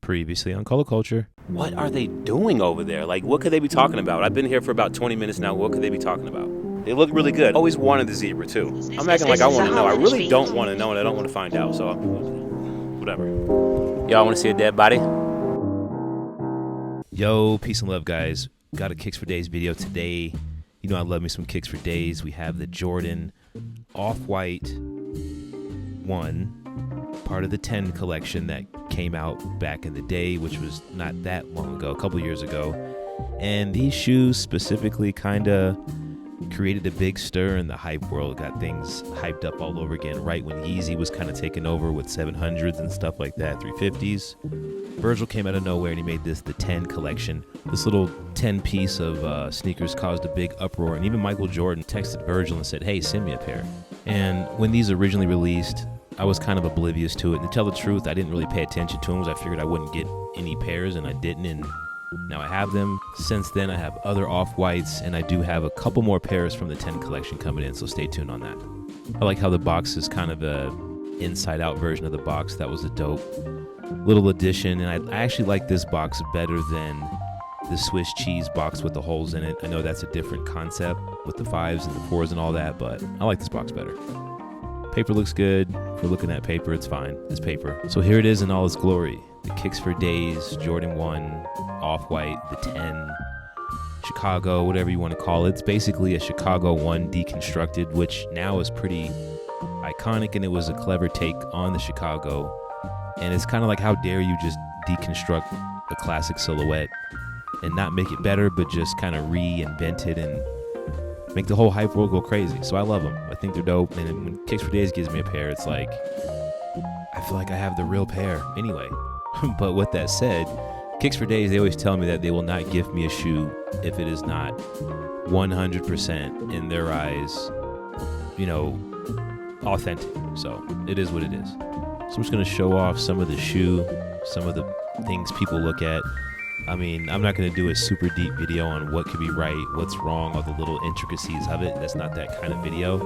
Previously on Color Culture. What are they doing over there? Like, what could they be talking about? I've been here for about 20 minutes now. What could they be talking about? They look really good. Always wanted the zebra, too. I'm acting like I want to know. I really don't want to know, and I don't want to find out, so whatever. Y'all want to see a dead body? Yo, peace and love, guys. Got a Kicks for Days video today. You know I love me some Kicks for Days. We have the Jordan Off-White 1, part of the 10 collection that came out back in the day, which was not that long ago, a couple years ago. And these shoes specifically kind of created a big stir in the hype world, got things hyped up all over again right when Yeezy was kind of taking over with 700s and stuff like that, 350s. Virgil came out of nowhere and he made this the 10 collection. This little 10 piece of sneakers caused a big uproar, and even Michael Jordan texted Virgil and said, hey, send me a pair. And when these originally released, I was kind of oblivious to it. And to tell the truth, I didn't really pay attention to them because I figured I wouldn't get any pairs, and I didn't. And now I have them. Since then, I have other Off-Whites, and I do have a couple more pairs from the 10 collection coming in, so stay tuned on that. I like how the box is kind of a inside-out version of the box. That was a dope little addition, and I actually like this box better than the Swiss cheese box with the holes in it. I know that's a different concept with the 5s and the 4s and all that, but I like this box better. Paper looks good. If we're looking at paper, it's fine. It's paper. So here it is in all its glory. The Kicks for Days, Jordan 1, Off-White, the 10, Chicago, whatever you want to call it. It's basically a Chicago 1 deconstructed, which now is pretty iconic, and it was a clever take on the Chicago. And it's kind of like, how dare you just deconstruct a classic silhouette and not make it better, but just kind of reinvent it and make the whole hype world go crazy. So I love them. I think they're dope. And when Kicks for Days gives me a pair, it's like, I feel like I have the real pair anyway. But with that said, Kicks for Days, they always tell me that they will not gift me a shoe if it is not 100% in their eyes, you know, authentic. So it is what it is. So I'm just going to show off some of the shoe, some of the things people look at. I mean, I'm not going to do a super deep video on what could be right, what's wrong, all the little intricacies of it. That's not that kind of video.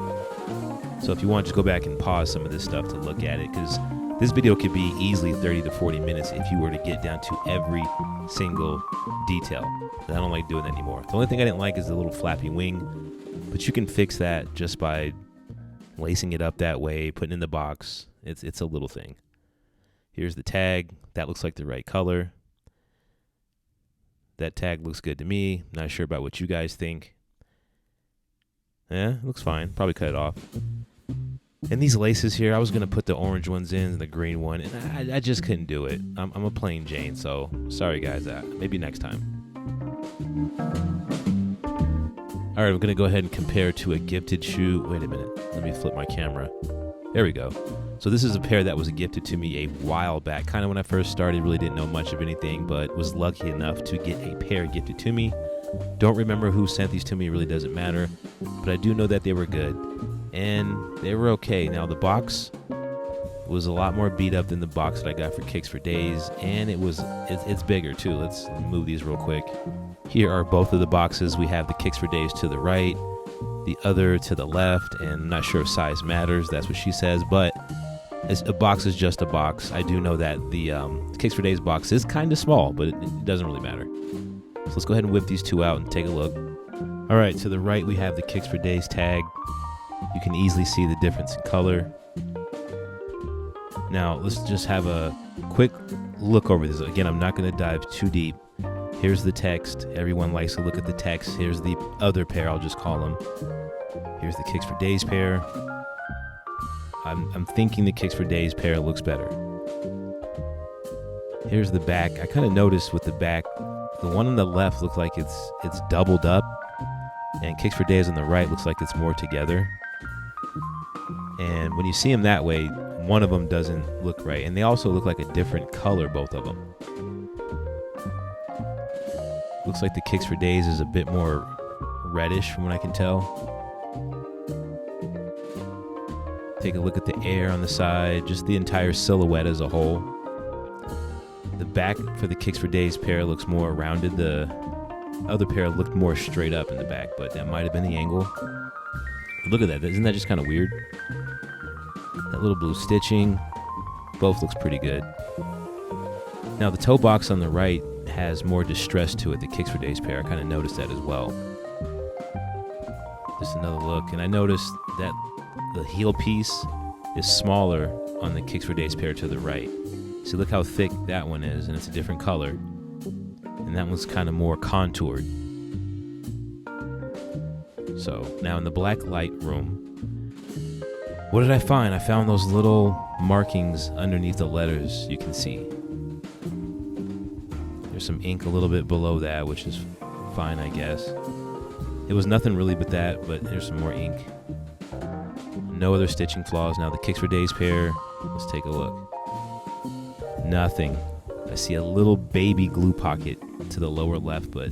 So if you want, just go back and pause some of this stuff to look at it, because this video could be easily 30 to 40 minutes if you were to get down to every single detail. And I don't like doing that anymore. The only thing I didn't like is the little flappy wing, but you can fix that just by lacing it up that way, putting it in the box. It's a little thing. Here's the tag. That looks like the right color. That tag looks good to me. Not sure about what you guys think. Yeah, it looks fine. Probably cut it off. And these laces here, I was going to put the orange ones in and the green one, and I just couldn't do it. I'm a plain Jane, so sorry guys. Maybe next time. All right, I'm going to go ahead and compare to a gifted shoe. Wait a minute. Let me flip my camera. There we go. So this is a pair that was gifted to me a while back. Kind of when I first started, really didn't know much of anything, but was lucky enough to get a pair gifted to me. Don't remember who sent these to me, it really doesn't matter. But I do know that they were good, and they were okay. Now the box was a lot more beat up than the box that I got for Kicks for Days, and it's bigger too. Let's move these real quick. Here are both of the boxes. We have the Kicks for Days to the right, the other to the left, and I'm not sure if size matters. That's what she says, but a box is just a box. I do know that the Kicks for Days box is kind of small, but it doesn't really matter. So let's go ahead and whip these two out and take a look. All right, to the right we have the Kicks for Days tag. You can easily see the difference in color. Now let's just have a quick look over this. Again, I'm not going to dive too deep. Here's the text. Everyone likes to look at the text. Here's the other pair, I'll just call them. Here's the Kicks for Days pair. I'm thinking the Kicks for Days pair looks better. Here's the back. I kind of noticed with the back, the one on the left looks like it's doubled up, and Kicks for Days on the right looks like it's more together. And when you see them that way, one of them doesn't look right, and they also look like a different color, both of them. Looks like the Kicks for Days is a bit more reddish from what I can tell. Take a look at the air on the side, just the entire silhouette as a whole. The back for the Kicks for Days pair looks more rounded. The other pair looked more straight up in the back, but that might have been the angle. But look at that. Isn't that just kind of weird? That little blue stitching. Both looks pretty good. Now the toe box on the right has more distress to it, the Kicks for Days pair. I kind of noticed that as well. Just another look, and I noticed that the heel piece is smaller on the Kicks for Days pair to the right. See, look how thick that one is, and it's a different color. And that one's kind of more contoured. So now in the black light room, what did I find? I found those little markings underneath the letters you can see. There's some ink a little bit below that, which is fine, I guess. It was nothing really but that, but there's some more ink. No other stitching flaws. Now the Kicks for Days pair, let's take a look. Nothing. I see a little baby glue pocket to the lower left, but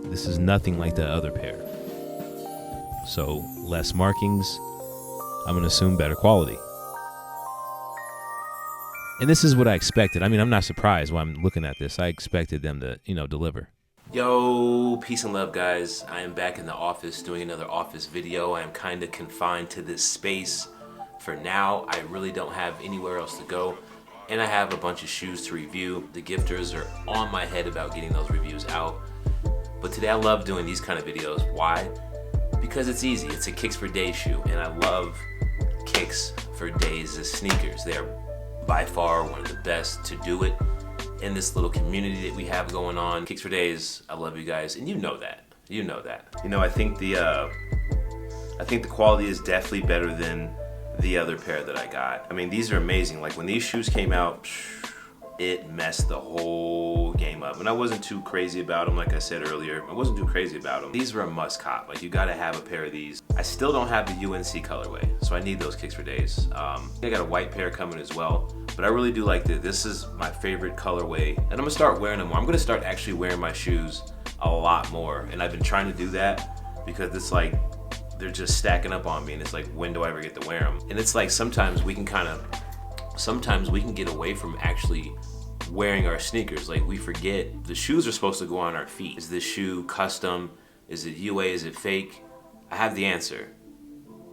this is nothing like the other pair. So less markings, I'm gonna assume better quality. And this is what I expected. I mean, I'm not surprised when I'm looking at this. I expected them to, deliver. Yo, peace and love, guys. I am back in the office doing another office video. I am kind of confined to this space for now. I really don't have anywhere else to go. And I have a bunch of shoes to review. The gifters are on my head about getting those reviews out. But today I love doing these kind of videos. Why? Because it's easy. It's a Kicks for Days shoe. And I love Kicks for Days as sneakers. They're by far one of the best to do it in this little community that we have going on. Kicks for Days, I love you guys, and you know that. You know that. I think the quality is definitely better than the other pair that I got. I mean, these are amazing. Like when these shoes came out, it messed the whole game up. And I wasn't too crazy about them, like I said earlier. I wasn't too crazy about them. These were a must cop. Like you gotta have a pair of these. I still don't have the UNC colorway, so I need those Kicks for Days. I got a white pair coming as well, but I really do like this. This is my favorite colorway, and I'm gonna start wearing them more. I'm gonna start actually wearing my shoes a lot more, and I've been trying to do that because it's like they're just stacking up on me, and it's like, when do I ever get to wear them? And it's like sometimes we can get away from actually wearing our sneakers. Like we forget the shoes are supposed to go on our feet. Is this shoe custom? Is it UA? Is it fake? I have the answer.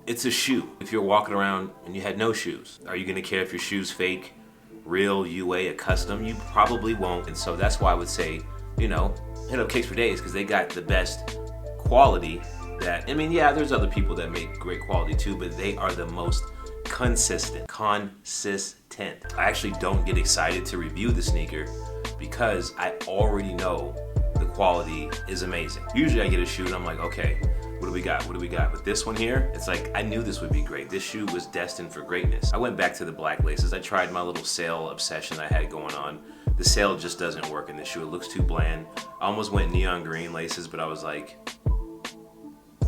It's a shoe. If you're walking around and you had no shoes, are you gonna care if your shoe's fake, real, UA, a custom? You probably won't. And so that's why I would say, hit up Kicks for Days, because they got the best quality. That, I mean, yeah, there's other people that make great quality too, but they are the most consistent. I actually don't get excited to review the sneaker because I already know the quality is amazing. Usually I get a shoe and I'm like, okay, what do we got? But this one here, it's like, I knew this would be great. This shoe was destined for greatness. I went back to the black laces. I tried my little sail obsession I had going on. The sail just doesn't work in this shoe. It looks too bland. I almost went neon green laces, but I was like,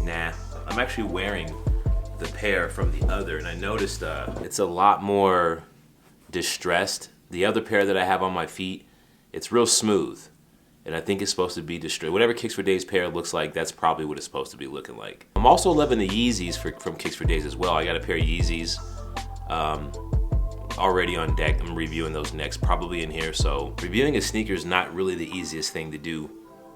nah. I'm actually wearing the pair from the other, and I noticed it's a lot more distressed. The other pair that I have on my feet, it's real smooth, and I think it's supposed to be distressed. Whatever Kicks for Days pair looks like, that's probably what it's supposed to be looking like. I'm also loving the Yeezys from Kicks for Days as well. I got a pair of Yeezys already on deck. I'm reviewing those next, probably in here. So reviewing a sneaker is not really the easiest thing to do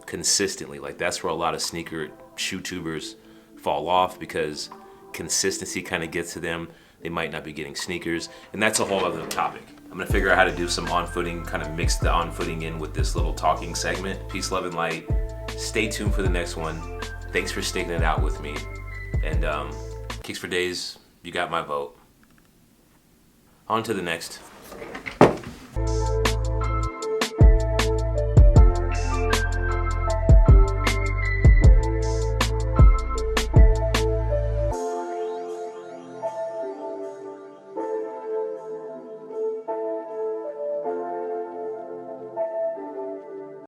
consistently. Like that's where a lot of sneaker shoe tubers fall off, because consistency kind of gets to them. They might not be getting sneakers, and that's a whole other topic. I'm gonna figure out how to do some on-footing, kind of mix the on-footing in with this little talking segment. Peace, love, and light. Stay tuned for the next one. Thanks for sticking it out with me. And Kicks for Days, you got my vote. On to the next.